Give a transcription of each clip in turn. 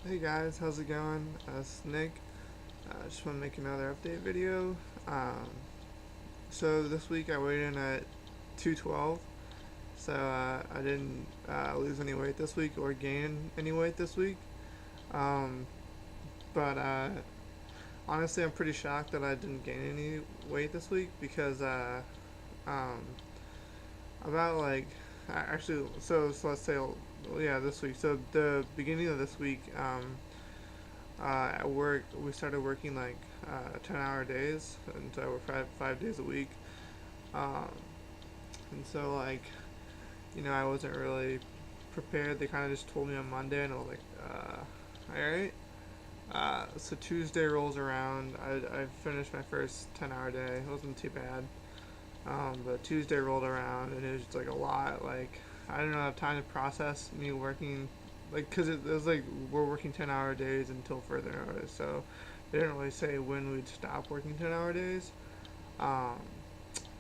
Hey guys, how's it going? It's Nick. I just want to make another update video. Um, so this week I weighed in at 212, so I didn't lose any weight this week or gain any weight this week. Um, but honestly, I'm pretty shocked that I didn't gain any weight this week because um, about like actually, so let's say yeah, this week. So the beginning of this week. At work, we started working like 10-hour days, and so we're 5 days a week. Um, and so like I wasn't really prepared. They kind of just told me on Monday, and I was like, all right. So Tuesday rolls around. I finished my first 10-hour day. It wasn't too bad. But Tuesday rolled around, and it was just like a lot. Like I didn't have time to process me working, like because it was like we're working 10-hour days until further notice. So they didn't really say when we'd stop working 10-hour days. Um,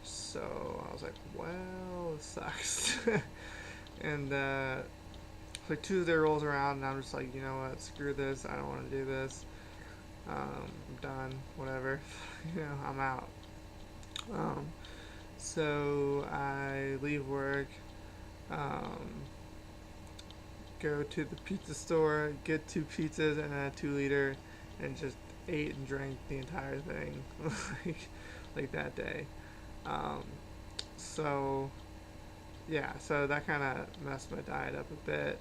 so I was like, well, this sucks. and like Tuesday rolls around, and I'm just like, you know what? Screw this. I don't want to do this. I'm done. Whatever. I'm out. Um, so I leave work, um, go to the pizza store, get 2 pizzas and a 2 liter, and just ate and drank the entire thing, like that day. Um, so yeah, so that kind of messed my diet up a bit,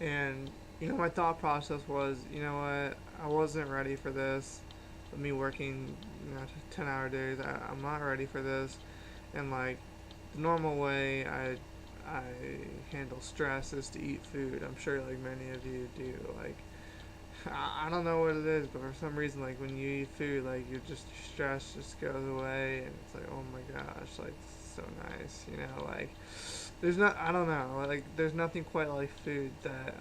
and my thought process was, you know what, I wasn't ready for this. With me working, 10-hour days, I'm not ready for this, and like the normal way I handle stress is to eat food. I'm sure like many of you do. Like I don't know what it is, but for some reason like when you eat food, like your stress just goes away, and it's like, oh my gosh, like so nice. Like there's not, I don't know, like there's nothing quite like food that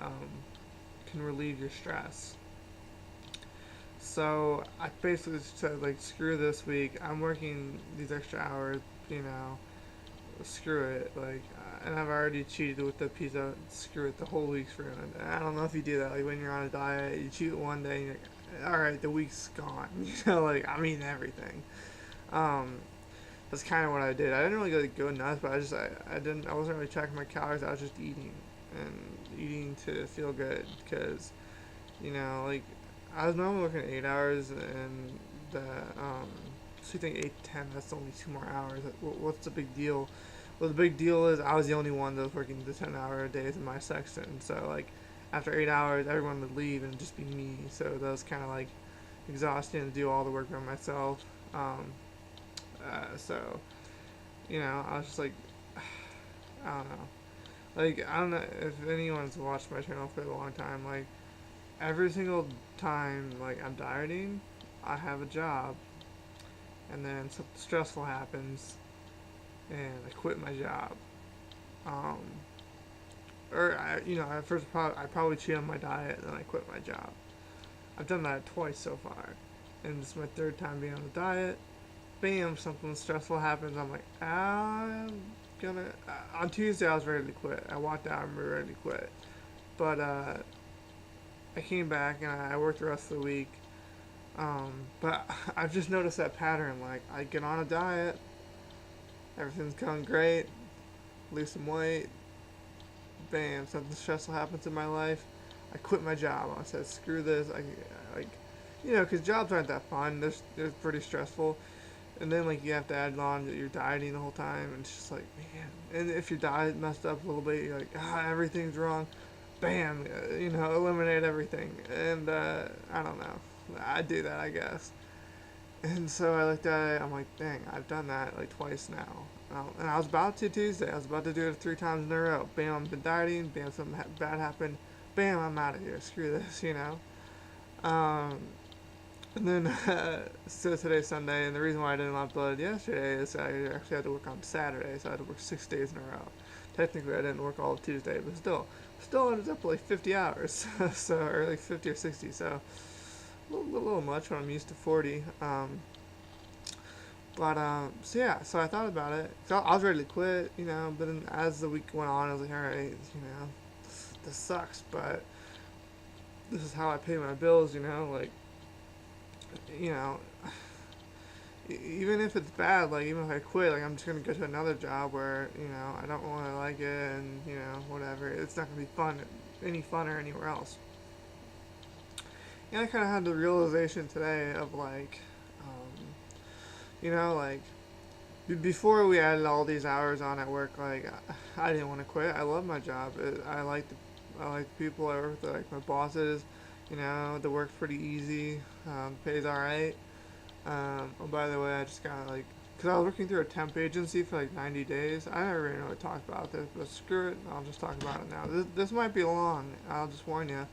can relieve your stress. So I basically said like screw this week. I'm working these extra hours, you know, screw it. Like, and I've already cheated with the pizza. Screw it, the whole week's ruined. And I don't know if you do that. Like when you're on a diet, you cheat one day, and you're like, all right, the week's gone. Like I'm eating everything. Um, that's kind of what I did. I didn't really go nuts, but I wasn't really tracking my calories. I was just eating and eating to feel good because like I was normally working 8 hours, and the so you think 8 to 10? That's only 2 more hours. What's the big deal? Well, the big deal is I was the only one that was working the 10-hour days in my section. So like after 8 hours, everyone would leave and it'd just be me. So that was kind of like exhausting to do all the work by myself. Um, so I was just like, I don't know. Like I don't know if anyone's watched my channel for a long time. Like every single time like I'm dieting, I have a job, and then something stressful happens, and I quit my job. Um, or at first I probably cheat on my diet, and then I quit my job. I've done that twice so far, and this is my third time being on the diet. Bam, something stressful happens. I'm like, I'm gonna. On Tuesday, I was ready to quit. I walked out and we were ready to quit, but I came back and I worked the rest of the week. But I've just noticed that pattern. Like I get on a diet, everything's going great, lose some weight, bam, something stressful happens in my life. I quit my job. I said, screw this. Like, because jobs aren't that fun. They're pretty stressful. And then like you have to add on that you're dieting the whole time, and it's just like, man. And if your diet messed up a little bit, you're like, everything's wrong. Bam, eliminate everything. And I don't know. I do that, I guess. And so I looked at it. I'm like, dang, I've done that like twice now. And I was about to Tuesday. I was about to do it 3 times in a row. Bam, I'm been dieting. Bam, something bad happened. Bam, I'm out of here. Screw this. Um, and then, so today's Sunday, and the reason why I didn't upload yesterday is I actually had to work on Saturday, so I had to work 6 days in a row. Technically, I didn't work all of Tuesday, but still ended up like 50 hours, so or like 50 or 60. So a little much when I'm used to 40. But so yeah, so I thought about it. So I was ready to quit, But then as the week went on, I was like, all right, this sucks, but this is how I pay my bills, you know, like, you know, even if it's bad, like even if I quit, like I'm just gonna go to another job where I don't really like it, and whatever. It's not gonna be fun, any funner anywhere else. And I kind of had the realization today of like, um, like before we added all these hours on at work, like I didn't want to quit. I love my job. I like the people I work with, like my bosses. The work's pretty easy. Pays all right. Oh, by the way, I just got like, because I was working through a temp agency for like 90 days. I never really know what to talk about this, but screw it. I'll just talk about it now. This might be long. I'll just warn you.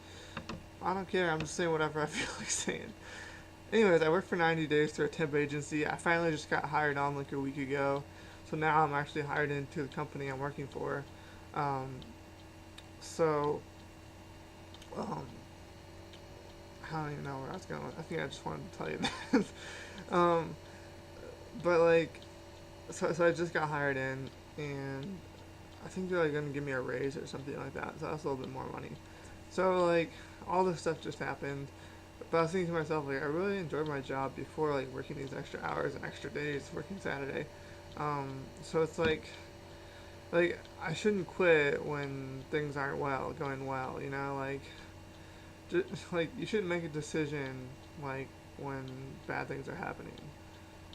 I don't care. I'm just saying whatever I feel like saying. Anyways, I worked for 90 days through a temp agency. I finally just got hired on like a week ago. So now I'm actually hired into the company I'm working for. Um, so, um, I don't even know where I was going. I think I just wanted to tell you that. But like, so I just got hired in, and I think they're like gonna give me a raise or something like that. So that's a little bit more money. So like, all this stuff just happened. But I was thinking to myself, like, I really enjoyed my job before, like, working these extra hours and extra days, working Saturday. So it's like, I shouldn't quit when things aren't going well, like, just, like, you shouldn't make a decision, like, when bad things are happening.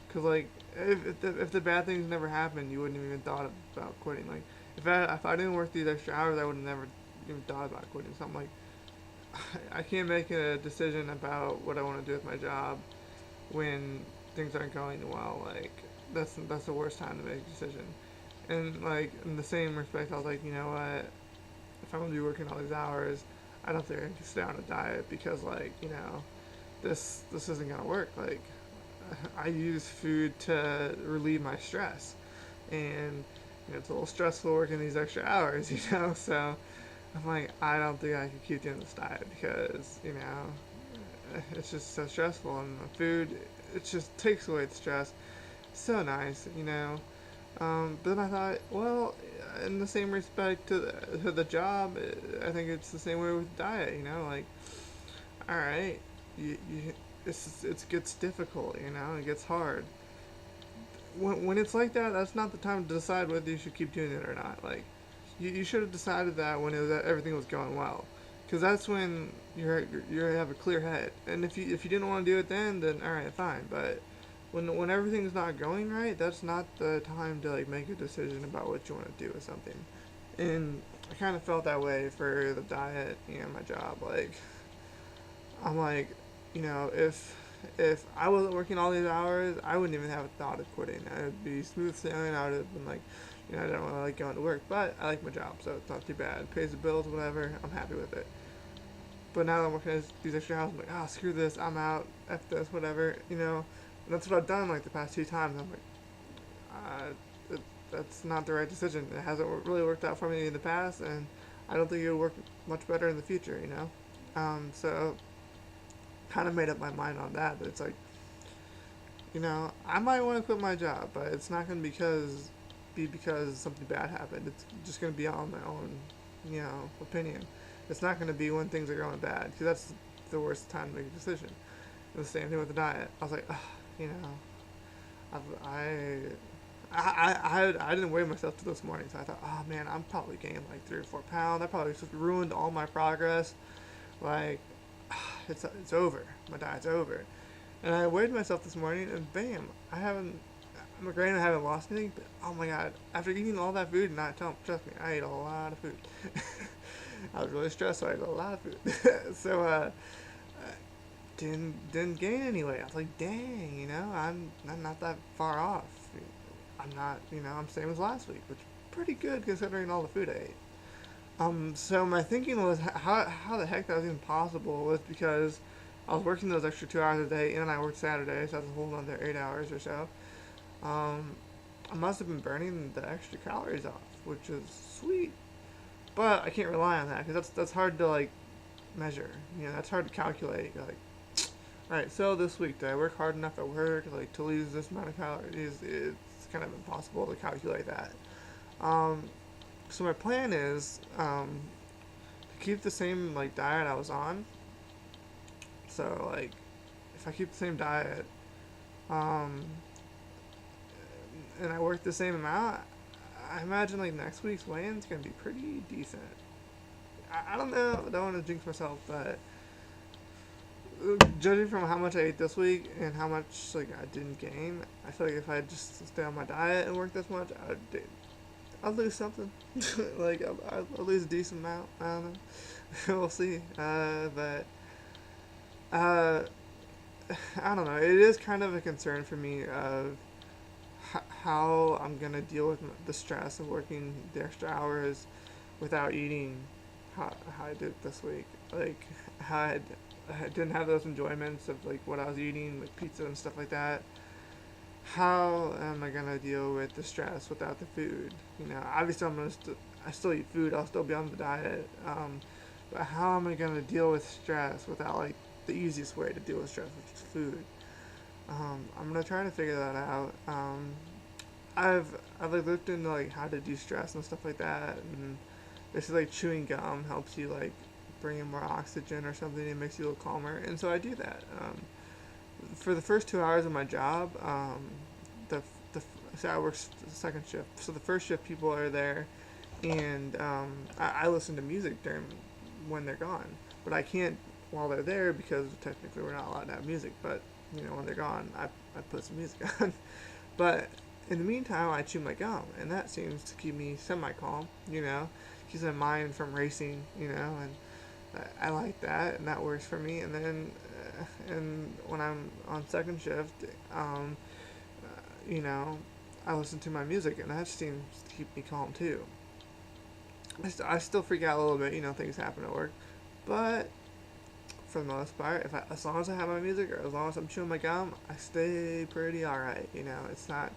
Because, like, if the bad things never happened, you wouldn't have even thought about quitting. Like, if I didn't work these extra hours, I would have never even thought about quitting. So I'm like, I can't make a decision about what I want to do with my job when things aren't going well. Like that's the worst time to make a decision. And like in the same respect, I was like, you know what? If I'm gonna be working all these hours, I don't think I can stay on a diet because like this isn't gonna work. Like I use food to relieve my stress, and it's a little stressful working these extra hours, So I'm like, I don't think I can keep doing this diet because, it's just so stressful. And the food, it just takes away the stress. So nice, then I thought, well, in the same respect to the job, I think it's the same way with diet, Like, all right, it gets difficult, it gets hard. When it's like that, that's not the time to decide whether you should keep doing it or not. Like, you should have decided that when everything was going well, because that's when you have a clear head. And if you didn't want to do it then all right, fine. But when everything's not going right, that's not the time to like make a decision about what you want to do with something. And I kind of felt that way for the diet and my job. Like I'm like, if I wasn't working all these hours, I wouldn't even have a thought of quitting. I would be smooth sailing. I would have been like, I don't really like going to work, but I like my job, so it's not too bad. It pays the bills, whatever. I'm happy with it. But now that I'm working these extra hours, I'm like, screw this. I'm out. F this, whatever. And that's what I've done like the past 2 times. I'm like, that's not the right decision. It hasn't really worked out for me in the past, and I don't think it'll work much better in the future. So kind of made up my mind on that. But it's like, I might want to quit my job, but it's not going to be because something bad happened. It's just going to be on my own, opinion. It's not going to be when things are going bad, because that's the worst time to make a decision. And the same thing with the diet. I was like, you know, I've, I didn't weigh myself till this morning, so I thought, oh man, I'm probably gaining like 3 or 4 pounds. I probably just ruined all my progress. Like, it's over. My diet's over. And I weighed myself this morning, and bam, I haven't. I'm granted I haven't lost anything, but oh my god, after eating all that food, not trust me, I ate a lot of food. I was really stressed, so I ate a lot of food. So didn't gain any weight. I was like, dang, I'm not that far off. I'm not, I'm same as last week, which is pretty good considering all the food I ate. So my thinking was how the heck that was even possible was because I was working those extra 2 hours a day, and I worked Saturday, so that's a whole another 8 hours or so. Um, I must have been burning the extra calories off, which is sweet. But I can't rely on that because that's hard to like measure. That's hard to calculate. You're like, all right, so this week did I work hard enough at work like to lose this amount of calories? It's kind of impossible to calculate that. Um, so my plan is to keep the same like diet I was on, So like, if I keep the same diet, um, and I work the same amount, I imagine like next week's weigh-in's gonna be pretty decent. I don't know. I don't want to jinx myself, but judging from how much I ate this week and how much like I didn't gain, I feel like if I just stay on my diet and work this much, I'll lose something. Like I'll lose a decent amount. I don't know. We'll see. But uh, I don't know. It is kind of a concern for me of how I'm gonna deal with the stress of working the extra hours without eating how I did this week. Like how I didn't have those enjoyments of like what I was eating, like pizza and stuff like that. How am I gonna deal with the stress without the food? You know, obviously I still eat food. I'll still be on the diet. But how am I gonna deal with stress without like the easiest way to deal with stress, which is food? I'm gonna try to figure that out. I've like looked into like how to de-stress and stuff like that, and they say like chewing gum helps you like bring in more oxygen or something. It makes you a little calmer, and so I do that. For the first 2 hours of my job, the the so I work the second shift. So the first shift people are there, and I listen to music during when they're gone, but I can't while they're there because technically we're not allowed to have music. But you know when they're gone, I put some music on. But in the meantime, I chew my gum, and that seems to keep me semi-calm. You know, keeps my mind from racing. You know, and I like that, and that works for me. And then, and when I'm on second shift, you know, I listen to my music, and that seems to keep me calm too. I still freak out a little bit, you know, things happen at work, but for the most part, if as long as I have my music or as long as I'm chewing my gum, I stay pretty alright. You know, it's not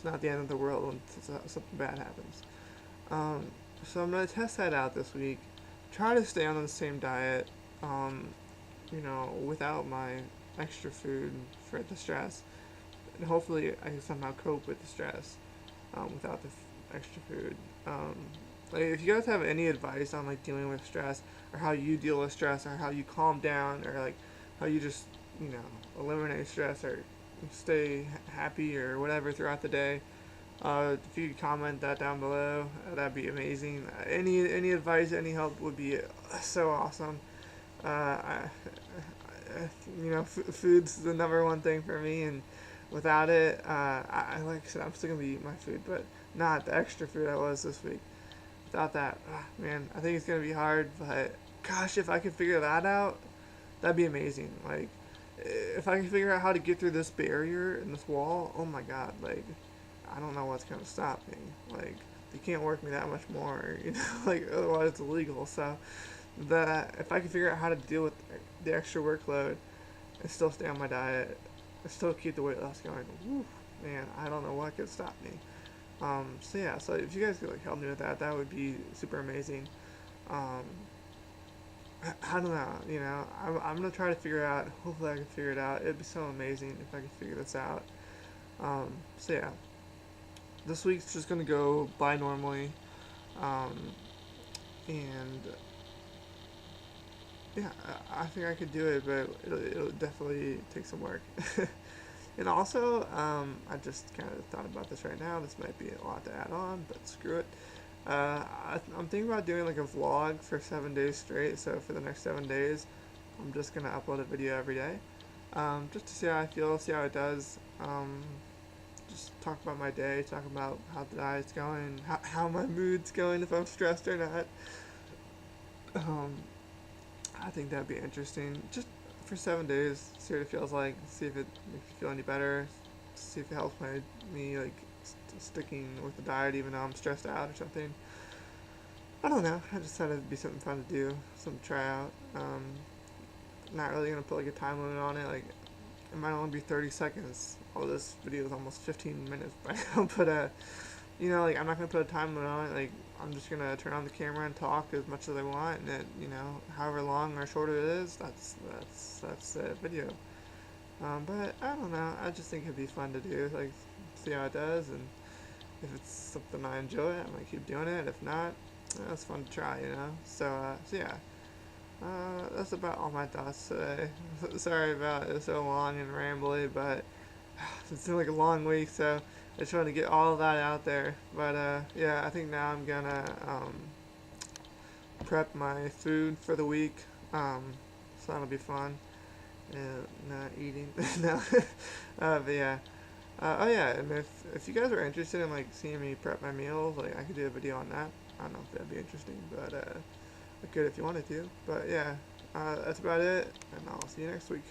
the end of the world when something bad happens. Um, so I'm gonna test that out this week. Try to stay on the same diet, um, you know, without my extra food for the stress, and hopefully I can somehow cope with the stress without the extra food. Um, like if you guys have any advice on like dealing with stress or how you deal with stress or how you calm down or like how you just you know eliminate stress or stay happy or whatever throughout the day, if you could comment that down below, that'd be amazing. Any advice, any help would be so awesome. I, you know, food's the number one thing for me, and without it, like I said, I'm still gonna be eating my food, but not the extra food I was this week. Without that, man, I think it's gonna be hard. But gosh, if I could figure that out, that'd be amazing. Like, if I can figure out how to get through this barrier and this wall, oh my god, like, I don't know what's gonna stop me. Like, they can't work me that much more, you know, like otherwise it's illegal. So that if I can figure out how to deal with the extra workload and still stay on my diet, and still keep the weight loss going, whew, man, I don't know what could stop me. So yeah, so if you guys could like help me with that, that would be super amazing. Um, I don't know, you know, I'm gonna try to figure it out. Hopefully I can figure it out. It'd be so amazing if I could figure this out. So yeah, this week's just gonna go by normally, um, and yeah, I think I could do it, but it'll definitely take some work. And also, I just kind of thought about this right now. This might be a lot to add on, but screw it. I'm thinking about doing like a vlog for 7 days straight. So for the next 7 days, I'm just gonna upload a video every day, just to see how I feel, see how it does. Just talk about my day, talk about how the diet's going, how my mood's going, if I'm stressed or not. Um, I think that'd be interesting. Just for 7 days, see what it feels like, see if it makes me feel any better, see if it helps me like sticking with the diet even though I'm stressed out or something. I don't know. I just thought it'd be something fun to do, something to try out. Not really gonna put like a time limit on it. Like it might only be 30 seconds. Oh, this video is almost 15 minutes by now, but you know, like I'm not gonna put a time limit on it. Like I'm just gonna turn on the camera and talk as much as I want, and then you know, however long or short it is, that's the video. But I don't know. I just think it'd be fun to do, like see how it does, and if it's something I enjoy, I might keep doing it. If not, it's fun to try, you know. So yeah. That's about all my thoughts today. Sorry about it so long and rambly, but it's been like a long week, so I just wanted to get all of that out there. But yeah, I think now I'm gonna prep my food for the week. So that'll be fun. Not eating. No. But yeah. Oh yeah, and if you guys are interested in like seeing me prep my meals, like I could do a video on that. I don't know if that'd be interesting, but I could if you wanted to. But yeah, that's about it, and I'll see you next week.